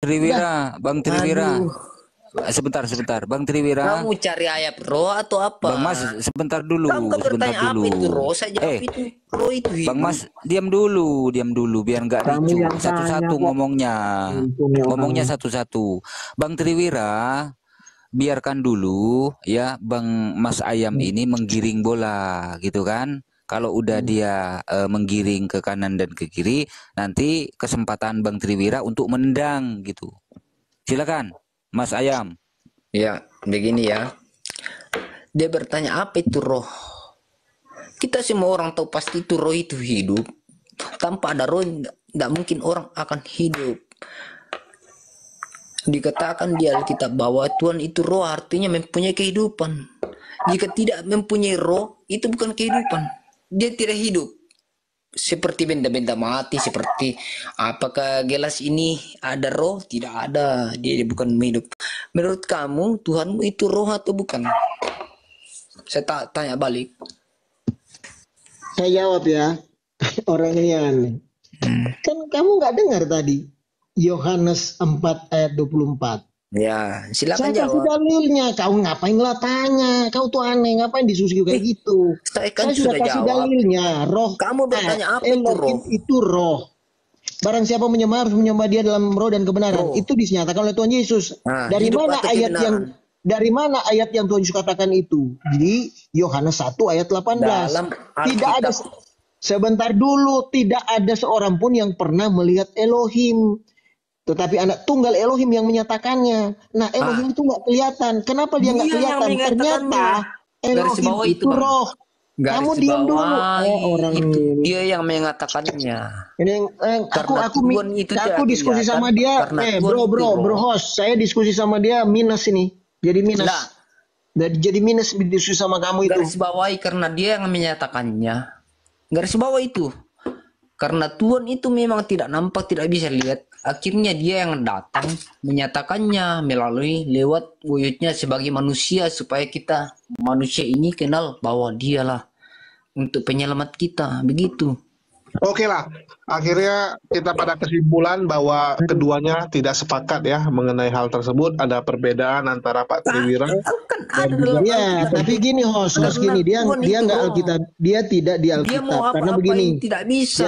Triwira, Bang Triwira. Aduh, Sebentar, Bang Triwira. kamu cari ayat roh atau apa? Bang Mas, sebentar dulu, Kamu kan sebentar bertanya apa dulu. itu roh? Saya jawab itu roh itu Bang hidup. Mas, diam dulu, biar nggak Kamu ricu. yang tanya Satu-satu kok. ngomongnya, Ampun ya ngomongnya orang. satu-satu. Bang Triwira, biarkan dulu ya Bang Mas Ayam ini menggiring bola gitu kan. Kalau udah dia menggiring ke kanan dan ke kiri, nanti kesempatan Bang Triwira untuk menendang gitu. Silakan, Mas Ayam. Ya, begini ya. Dia bertanya apa itu roh? Kita semua orang tahu pasti itu roh itu hidup. Tanpa ada roh, tidak mungkin orang akan hidup. Dikatakan di Alkitab bahwa Tuhan itu roh, artinya mempunyai kehidupan. Jika tidak mempunyai roh, itu bukan kehidupan. Dia tidak hidup. Seperti benda-benda mati, seperti apakah gelas ini ada roh? Tidak ada, dia bukan hidup. Menurut kamu Tuhanmu itu roh atau bukan? Saya tanya balik. Saya jawab ya. Orang ini aneh. Kan kamu nggak dengar tadi. Yohanes 4 ayat 24. Ya, silakan Saya kasih jawab. dalilnya. Kau ngapain lah tanya? Kau tuh aneh. Ngapain disusul kayak gitu? Saya kan Saya sudah kasih jawab. dalilnya. Roh. Kamu bertanya apa itu roh? Elohim itu roh. Barang siapa menyembah harus menyembah dia dalam roh dan kebenaran. Roh. Itu dinyatakan oleh Tuhan Yesus. Nah, Dari hidup mana atau ayat kebenaran? dari mana ayat yang Tuhan Yesus katakan itu? Di Yohanes 1 ayat 18. Dalam Tidak ada Alkitab. sebentar dulu, tidak ada seorang pun yang pernah melihat Elohim. Tetapi anak tunggal Elohim yang menyatakannya. Nah, Elohim itu nggak kelihatan. Kenapa dia nggak Dia yang kelihatan? mengatakannya. Ternyata Garis Elohim bawah itu, itu Bang. roh. Garis Kamu diam dulu. bawahi, Orang itu ini. dia yang mengatakannya. Ini Karena Tuhan itu tidak aku diskusi kelihatan, sama dia. karena Tuhan itu Bro roh. host, saya diskusi sama dia minus ini. Jadi minus. Lah, Jadi minus diskusi sama kamu itu. garis bawahi karena dia yang menyatakannya. Garis bawah itu. Karena Tuhan itu memang tidak nampak, tidak bisa lihat. Akhirnya dia yang datang menyatakannya melalui lewat wujudnya sebagai manusia supaya kita manusia ini kenal bahwa dialah untuk penyelamat kita. Begitu. Oke lah, akhirnya kita pada kesimpulan bahwa keduanya tidak sepakat ya mengenai hal tersebut. Ada perbedaan antara Pak Triwira Kan ada dalam Iya, Alkitab. tapi gini host Karena gini dia Tuhan itu nggak roh. Alkitab, dia tidak di Dia Alkitab mau karena apa-apain begini. tidak bisa.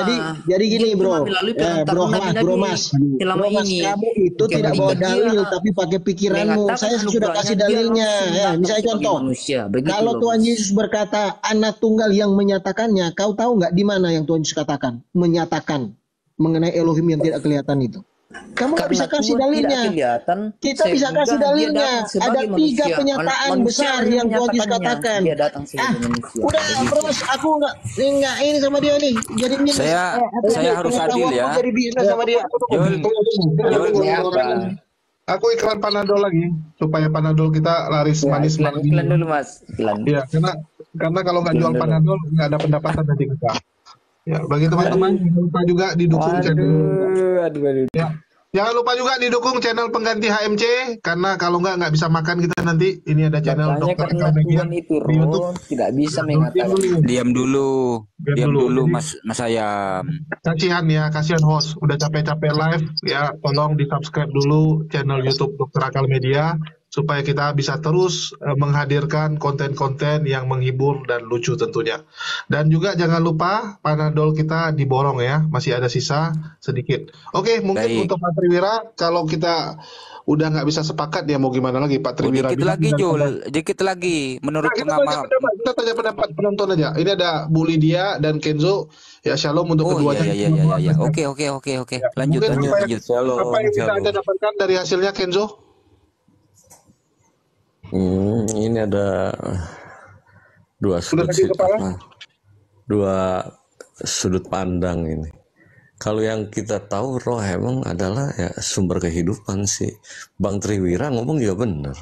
Jadi gini Dia bro, cuma melalui perantara bro nabi-nabi mas, selama ini. kamu itu tidak bawa Ketika dia dalil tapi pakai pikiranmu. mengatakan Saya sudah anugerahnya, kasih dia dalilnya. langsung Ya, datang misalnya sebagai contoh, manusia. Begitu kalau loh, Tuhan Mas. Yesus berkata anak tunggal yang menyatakannya, kau tahu nggak di mana yang Tuhan Yesus katakan? Menyatakan mengenai Elohim yang tidak kelihatan itu. Kamu nggak bisa Karena kasih Tuhan dalilnya. tidak kelihatan, Kita bisa sehingga kasih dia dalilnya. datang sebagai Ada 3 manusia. penyataan Manusia besar yang Tuhan Yesus menyatakannya. katakan. Dia datang sebagai manusia. Udah bros, aku nggak ini sama dia nih. Jadi minus. Saya harus adil ya. Jadi bisnis sama dia. Aku iklan Panadol lagi supaya Panadol kita laris manis malam Iklan ini. dulu Mas. Iklan. Ya, karena kalau nggak jual Panadol nggak ada pendapatan nanti kita. Ya, bagi teman-teman jangan lupa juga didukung channel. Aduh. Ya. Jangan lupa juga didukung channel pengganti HMC karena kalau nggak bisa makan kita nanti. Ini ada channel Makanya Dokter karena Akal Media Tuhan itu di YouTube. roh, tidak bisa mengatakan. Diam dulu, Jadi, Mas Ayam. kasihan host udah capek-capek live ya, tolong di subscribe dulu channel YouTube Dokter Akal Media supaya kita bisa terus menghadirkan konten-konten yang menghibur dan lucu tentunya. Dan juga jangan lupa Panadol kita diborong ya, masih ada sisa sedikit. Oke, mungkin Baik. untuk Pak Triwira kalau kita udah nggak bisa sepakat ya mau gimana lagi Pak Triwira. Dikit lagi Jul, dikit lagi. Menurut Kita tanya pendapat penonton aja. Ini ada Bu Lydia dan Kenzo. Ya shalom untuk Oh keduanya. iya. Oke. Lanjut. Mungkin apa yang bisa Shalom. Anda dapatkan dari hasilnya Kenzo? Ini ada dua Sudah sudut sakit kepala? dua sudut pandang ini. Kalau yang kita tahu roh emang adalah ya sumber kehidupan sih. Bang Triwira ngomong juga benar,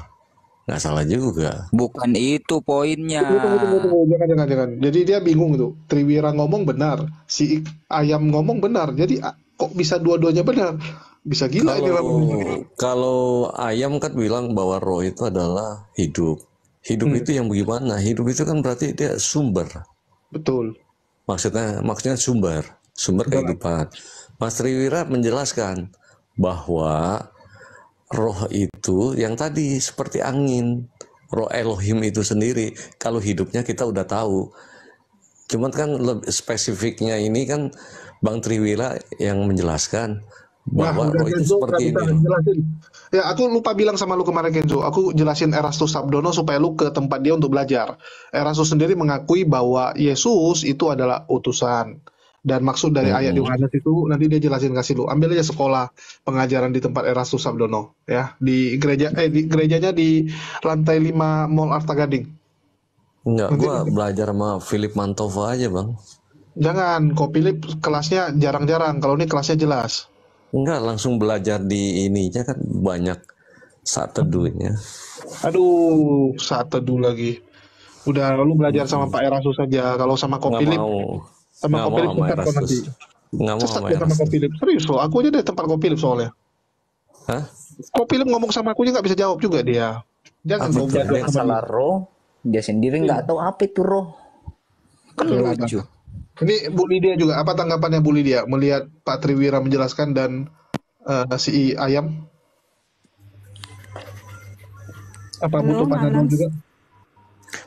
nggak salah juga. Bukan itu poinnya. Tunggu. Jangan. Jadi dia bingung itu. Triwira ngomong benar, si Ayam ngomong benar. Jadi kok bisa dua-duanya benar? Bisa gila ini orang. Kalau Ayam kan bilang bahwa roh itu adalah hidup. Hidup itu yang bagaimana? Hidup itu kan berarti dia sumber. Betul. Maksudnya sumber kehidupan. Mas Triwira menjelaskan bahwa roh itu yang tadi seperti angin. Roh Elohim itu sendiri. Kalau hidupnya kita udah tahu. Cuman kan spesifiknya ini kan Bang Triwira yang menjelaskan bahwa roh itu Kenzo, seperti kita ini. jelasin. Ya, aku lupa bilang sama lu kemarin Kenzo. Aku jelasin Erastus Sabdono supaya lu ke tempat dia untuk belajar. Erastus sendiri mengakui bahwa Yesus itu adalah utusan. Dan maksud dari ayat Yohanes itu nanti dia jelasin kasih lu. Ambil aja sekolah pengajaran di tempat Erastus Sabdono ya, di gerejanya di lantai 5 Mall Arta Gading. Enggak, gua belajar sama Philip Mantova aja, Bang. Jangan, kok Philip kelasnya jarang-jarang. Kalau ini kelasnya jelas. Enggak, langsung belajar di ininya kan banyak saat teduhnya. Aduh, saat teduh lagi. Udah, lu belajar sama Pak Erastus saja. Kalau sama Ko Nggak Philip, mau. sama Nggak Ko mau Philip sama sesat kok nanti. Erastus. Nggak mau Sesat sama kok sama Ko Erastus. Philip. Serius loh, aku aja deh tempat Ko Philip soalnya. Hah? Ko Philip ngomong sama aku aja nggak bisa jawab juga dia. Jangan Apa dong tuh? belajar sama Masalah dia. roh, dia sendiri nggak tahu apa itu roh. Kan lucu. Ini Bu Lydia juga, apa tanggapannya Bu Lydia melihat Pak Triwira menjelaskan dan si Ayam? Apa butuh pandangan juga?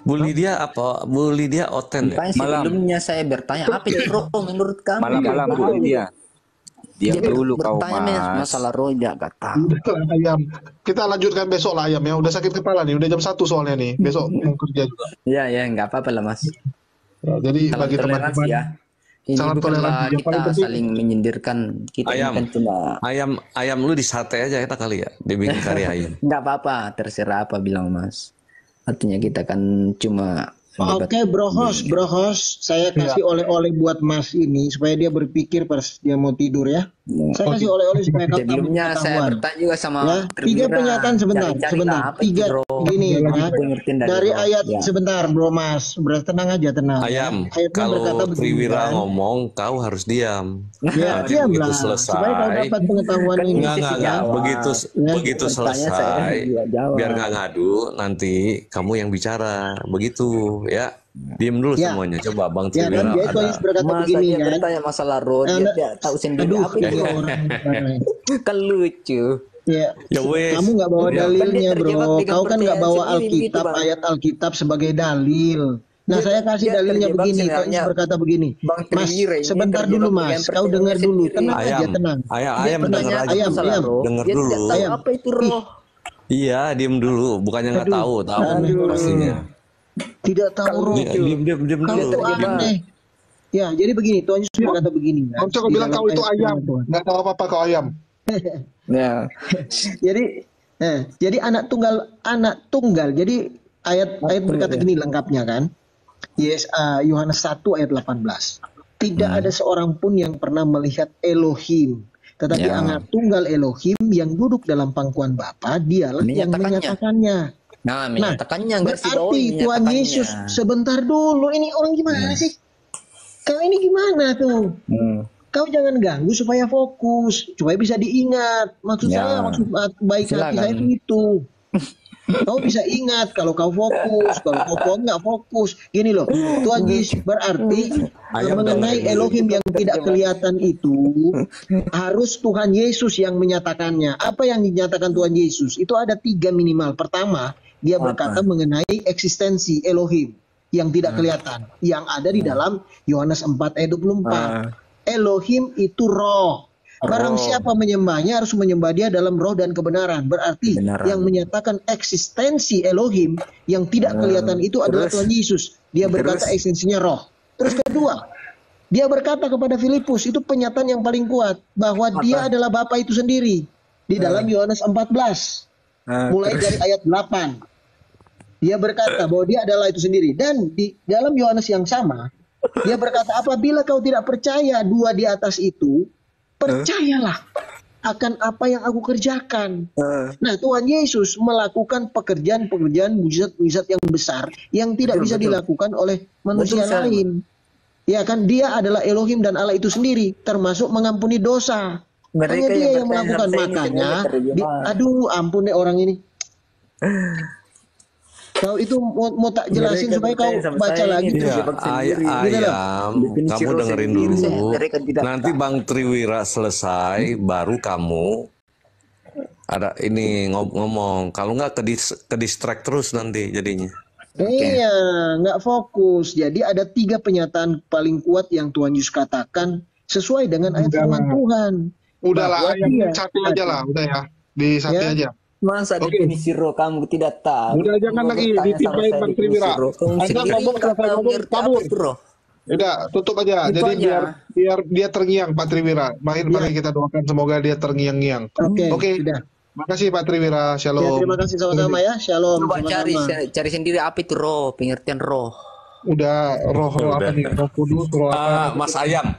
Bu Lydia apa? Bu Lydia Oten ya? Makanya sebelumnya saya bertanya apa itu roh menurut kamu? Malam-malam Nggak Bu tahu. Lydia. Diam Dia dulu kau bertanya Mas. masalah roh dia nggak tahu. Udah lah, Ayam. Kita lanjutkan besok lah Ayam ya. Udah sakit kepala nih, udah jam 1 soalnya nih. Besok mau kerja juga. Ya nggak apa-apa lah Mas. Ya, jadi Salam bagi toleransi teman-teman, ya. Ini salam bukanlah toleransi. Yang kita paling penting, saling menyindirkan. Kita ini Ayam. kan cuma Ayam lu di sate aja kita kali ya, dibikin kari ayam. nggak apa-apa, terserah apa bilang Mas. Artinya kita kan cuma Oke, bro host, saya kasih oleh-oleh buat Mas ini supaya dia berpikir pas dia mau tidur ya. Saya kasih oleh-oleh supaya kau tambah sebelumnya saya pengetahuan. bertanya juga sama Ya, tiga Triwira. pernyataan sebentar, Cari-cari sebentar. lah apa itu Tiga roh. gini ya. Gue ngertiin Dari roh. ayat Ya. sebentar, bro Mas. Tenang aja, tenang. Ayam, Ayatnya berkata kalau begini Triwira kan. ngomong, kau harus diam. Ya, Nanti diam begitu lah. selesai, Supaya kau dapat pengetahuan Kan ini. Enggak. jawab. Begitu Ya. begitu Bertanya saya selesai, juga jawab. biar nggak ngadu, nanti kamu yang bicara. Begitu, ya. Diem dulu Ya. semuanya. Coba Bang Ya, Triwira dan dia itu ada. harus berkata Masa begini dia kan. bertanya masalah roh, dia tidak tahu sendiri Aduh, apa itu dia roh. orang. Kan lucu. Ya. Ya wes. Kamu nggak bawa Ya. dalilnya, Kan dia terjebak bro. dengan Kau kan nggak bawa percayaan sendiri Alkitab, gitu, Bang. ayat Alkitab sebagai dalil. Nah, Dia- saya kasih dia dalilnya terjebak begini. sebenarnya. Tonis berkata begini. Bang Mas, Triwira ini sebentar terjebak dulu, dengan Mas. Kau percayaan dengar dulu. sendiri. Tenang aja, tenang. Ayam Dia denger bertanya aja. Ayam, masalah ayam. roh, Dengar dia dulu. tidak tahu Ayam. apa itu roh. Iya, diem dulu. Bukannya nggak tahu pastinya. Tidak tahu roh. Diem Kau dulu. tuh aneh. Ya, jadi begini. Tuhan Yesus berkata begini. kan, Harusnya kau di bilang dalam kau itu ayat ayam. firman Tuhan. Nggak tahu apa-apa kau ayam. Ya. Jadi anak tunggal. Jadi ayat berkata gini lengkapnya kan. Yohanes 1 ayat 18. Tidak ada seorang pun yang pernah melihat Elohim, tetapi Ya. anak tunggal Elohim yang duduk dalam pangkuan Bapa, dialah yang Menyatakannya. menyatakannya. Nah, menyatakannya garis Berarti bawahi Tuhan menyatakannya. Yesus, sebentar dulu, ini orang gimana sih? Kau ini gimana tuh? Kau jangan ganggu supaya fokus, supaya bisa diingat. Maksud Ya. saya, maksud baik hati Silakan. saya itu. Kau bisa ingat kalau kau fokus, kalau kau nggak fokus. Gini loh, Tuhan Yesus berarti Ayam mengenai dengerin. Elohim yang tidak kelihatan itu harus Tuhan Yesus yang menyatakannya. Apa yang dinyatakan Tuhan Yesus? Itu ada 3 minimal. Pertama, dia berkata mengenai eksistensi Elohim yang tidak kelihatan, yang ada di dalam Yohanes 4 ayat 24. Elohim itu roh. Barang siapa menyembahnya harus menyembah dia dalam roh dan kebenaran. Berarti Kebenaran. yang menyatakan eksistensi Elohim yang tidak kelihatan itu adalah Tuhan Yesus. Dia berkata eksistensinya roh. Terus kedua, dia berkata kepada Filipus, itu pernyataan yang paling kuat, bahwa dia adalah Bapa itu sendiri. Di dalam Yohanes 14. Mulai dari ayat 8. Dia berkata bahwa dia adalah itu sendiri. Dan di dalam Yohanes yang sama, dia berkata, apabila kau tidak percaya 2 di atas itu, percayalah akan apa yang aku kerjakan. Nah, Tuhan Yesus melakukan pekerjaan-pekerjaan mujizat-mujizat yang besar yang tidak bisa dilakukan oleh manusia Betul, lain. Ya kan, dia adalah Elohim dan Allah itu sendiri, termasuk mengampuni dosa. Mereka Hanya dia yang yang bertanya melakukan. sampai ini Makanya, semuanya terjebak. aduh ampun deh orang ini. Kau itu mau tak jelasin Mereka supaya kau bertanya sama baca saya lagi. ini. Iya, Terjebak sendiri. Gitu loh. ayam, Definisi kamu roh dengerin sendiri, dulu. mereka tidak Nanti tahu. Bang Triwira selesai, baru kamu ada ini ngomong. Kalau nggak ke distract terus nanti jadinya. Iya, nggak fokus. Jadi ada 3 pernyataan paling kuat yang Tuhan Yesus katakan sesuai dengan ayat firman Tuhan. Udahlah, Bahwa yang dia satu aja lah, udah ya. Di satu Ya. aja. Masa Oke. definisi roh kamu tidak tahu? Udah, jangan Kamu lagi bertanya sama ditimpain saya Bang definisi Triwira. roh. Kamu Anda sendiri ngomong, nggak selesai tahu ngomong, ngerti apa kabur. itu roh. Udah, tutup aja. Itu Jadi aja. biar dia terngiang Pak Triwira. Mari kita doakan semoga dia terngiang-ngiang. Oke, sudah. Makasih Pak Triwira. Ya, Shalom. terima kasih sama-sama ya. Shalom. Coba Sama-sama. cari sendiri apa itu roh, pengertian roh. Udah roh apa Udah. nih? Roh Kudus, roh apa? Mas Ayam,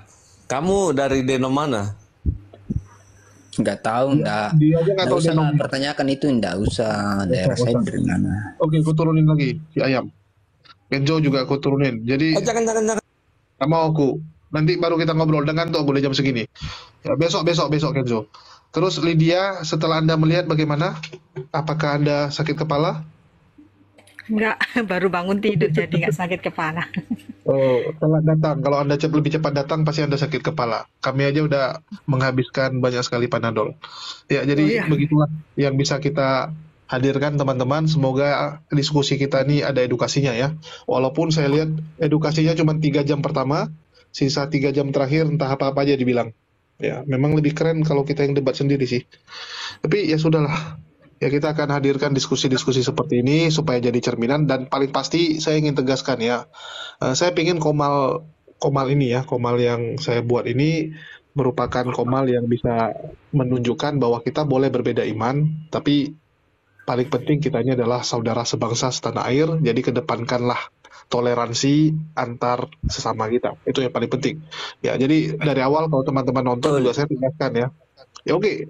kamu dari Deno mana? Nggak tahu, nggak. Dia aja nggak tahu usah dia nomor. pertanyakan itu, nggak usah. Daerah saya dari mana? Oke, aku turunin lagi si Ayam. Kenzo juga aku turunin. Jadi Jangan. nggak mau aku. Nanti baru kita ngobrol dengan tuh aku udah jam segini. Ya, besok Kenzo. Terus Lydia, setelah Anda melihat bagaimana? Apakah Anda sakit kepala? Enggak, baru bangun tidur jadi nggak sakit kepala. Oh, telat datang. Kalau Anda lebih cepat datang, pasti Anda sakit kepala. Kami aja udah menghabiskan banyak sekali Panadol. Ya, jadi Oh, iya. begitulah yang bisa kita hadirkan teman-teman. Semoga diskusi kita ini ada edukasinya ya. Walaupun saya lihat edukasinya cuma 3 jam pertama, sisa 3 jam terakhir entah apa-apa aja dibilang. Ya, memang lebih keren kalau kita yang debat sendiri sih. Tapi ya sudahlah. Ya kita akan hadirkan diskusi-diskusi seperti ini supaya jadi cerminan dan paling pasti saya ingin tegaskan ya. Saya ingin komal ini ya, komal yang saya buat ini merupakan komal yang bisa menunjukkan bahwa kita boleh berbeda iman, tapi paling penting kita ini adalah saudara sebangsa setanah air, jadi kedepankanlah toleransi antar sesama kita. Itu yang paling penting. Ya, jadi dari awal kalau teman-teman nonton juga saya tegaskan ya. Ya oke,